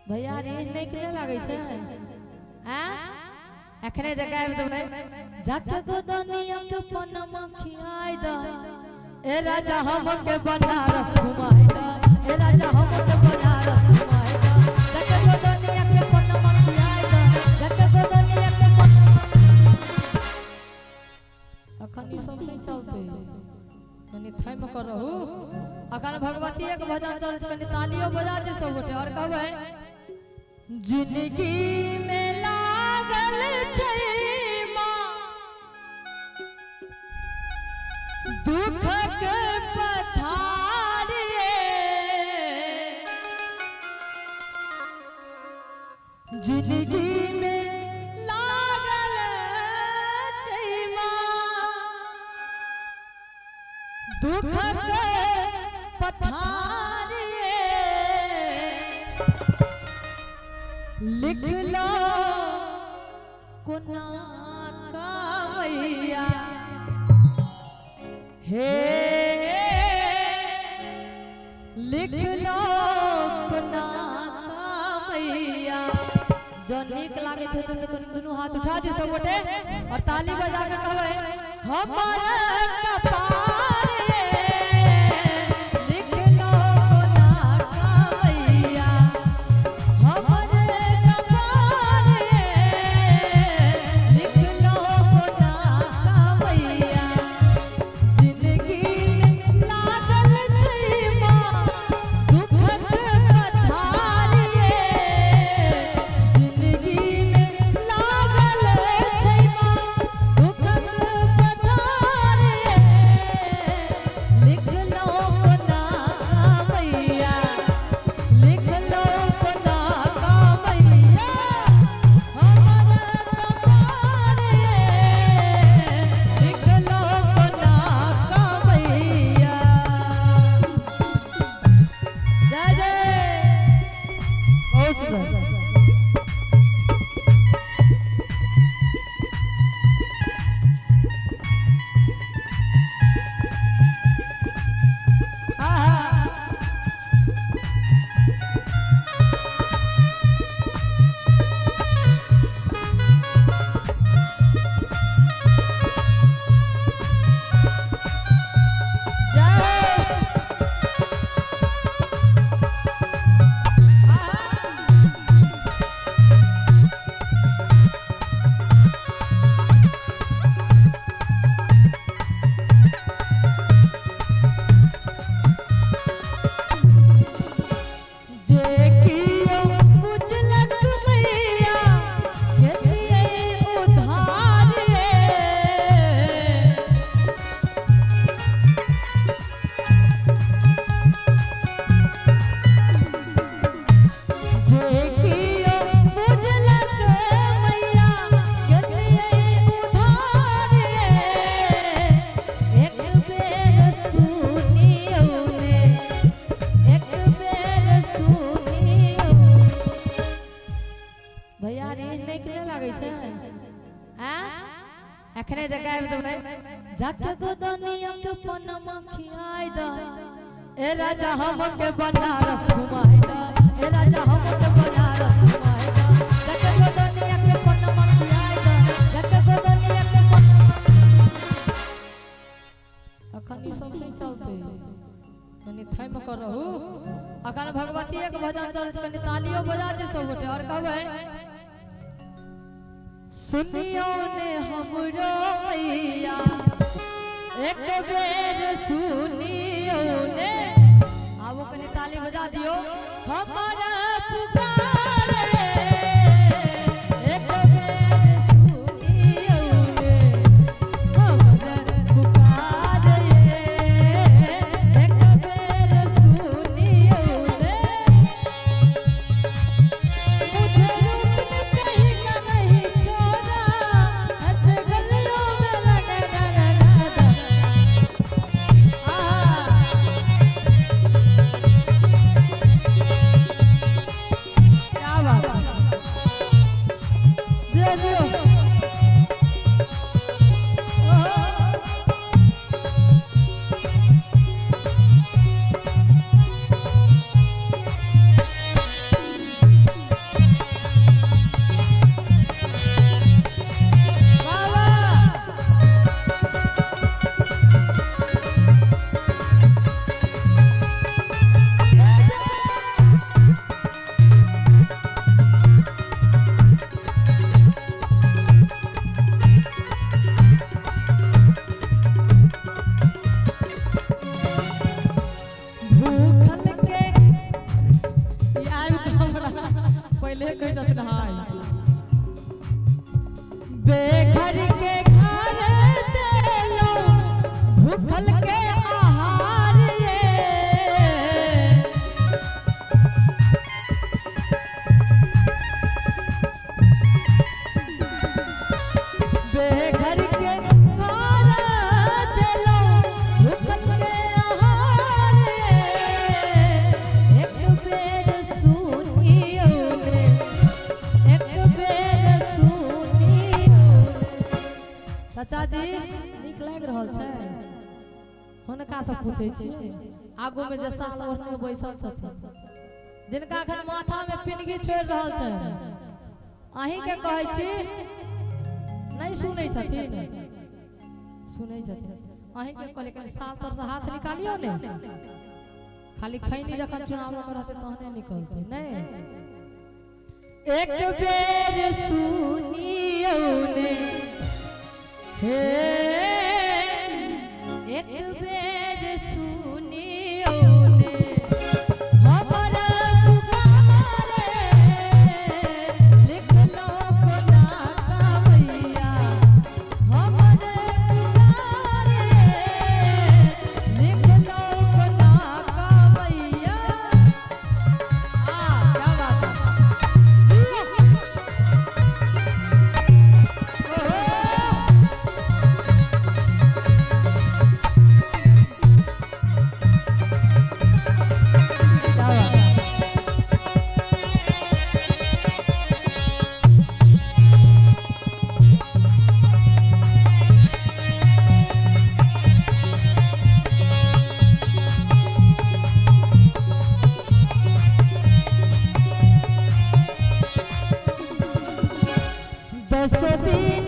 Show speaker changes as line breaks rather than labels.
भैया रे नहीं के लागे छे हां एखने जगह में तुमने जक को दुनिया के पनमा खियाई द ए राजा हम के बनारस घुमाई द ए राजा हम के बनारस घुमाई द जक को दुनिया के पनमा खियाई द जक को दुनिया के अखनी सब नहीं चलते तनी थाई में करहु अखन भगवती एक भजन चल कनी तालियों बजा दे सब गोटे और कहबै जिंदगी में लागल छै मां दुख के पथार जिंदगी में लागल छै मां दुख के पथार लिख लो कोना का मैया हे लिख लो कोना का मैया जो नीक लागे थे तो दोनों हाथ उठा दी सब गोटे और ताली बजा के कहवे हमारा कपार एखने जगह में तुमने जक को दुनिया के पनमा खियाई द ए राजा हम के बनारस घुमाई द ए राजा हम के बनारस घुमाई द जक को दुनिया के पनमा खियाई द जक को दुनिया के अखनी सब नहीं चलते तनी थाई में करहु अखन भगवती एक भजन चल कनी तालियों बजा दे सब गोटे और कहबै सुनियो ने हमरो मैया एक बेर सुनियो ने आवो कनी ताली बजा दियो हमारा पुकार एक बेर सुनियो ने हमारा पुकार एक बेर सुनियो ने पहले कह जात हाय बेघर के घर देलो भूखल के आहार ये बेघर के घर देलो भूखल के आहार ये एक बेर सुनियो ने एक बेर सुनियो चाचा जी नीक लाग रहल छै हुनका से पूछे छी आगू में जे साल ओढ़ने बैसल छथिन जिनका अखन माथा में पिनगी छोड़ रहल छै अहीं के कहै छी नहीं सुनै छथिन सुनै छथिन अहीं के कहले कनी साल तर से हाथ निकालियो ने खाली खैनी जखन चुनाव में रहते तहने निकलते नहीं एक बेर सुनियो ने हे एक बेर सुनियो ने हमर पुकारे लिख लो कोना कवैया हमर पुकारे लिख लो कोना कवैया क्या बात है दस दिन